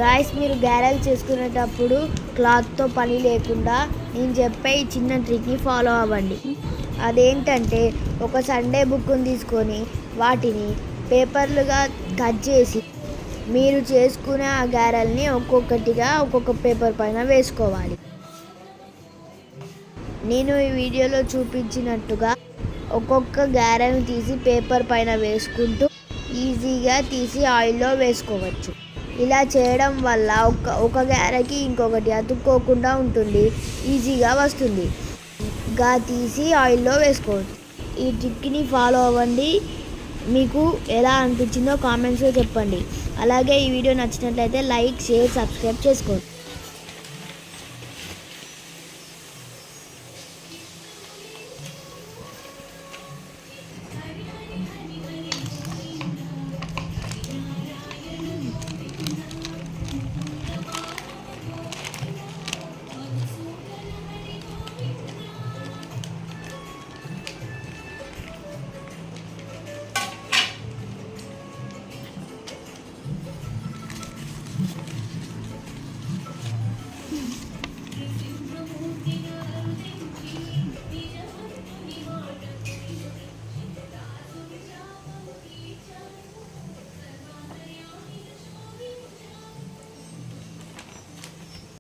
Guys, మీరు గారెలు చేసుకునేటప్పుడు క్లాత్తో పని లేకుండా నేను చెప్పే ఈ చిన్న ట్రిక్ని ఫాలో అవ్వండి. అదేంటంటే, ఒక సండే బుక్ని తీసుకొని వాటిని పేపర్లుగా కట్ చేసి మీరు చేసుకునే ఆ గారెల్ని ఒక్కొక్కటిగా ఒక్కొక్క పేపర్ పైన వేసుకోవాలి. నేను ఈ వీడియోలో చూపించినట్టుగా ఒక్కొక్క గారెను తీసి పేపర్ పైన వేసుకుంటూ ఈజీగా తీసి ఆయిల్లో వేసుకోవచ్చు. ఇలా చేయడం వల్ల ఒక గారెకి ఇంకొకటి అతుక్కోకుండా ఉంటుంది, ఈజీగా వస్తుంది. తీసి ఆయిల్లో వేసుకోవచ్చు. ఈ ట్రిక్ని ఫాలో అవ్వండి. మీకు ఎలా అనిపించిందో కామెంట్స్లో చెప్పండి. అలాగే ఈ వీడియో నచ్చినట్లయితే లైక్, షేర్, సబ్స్క్రైబ్ చేసుకోండి.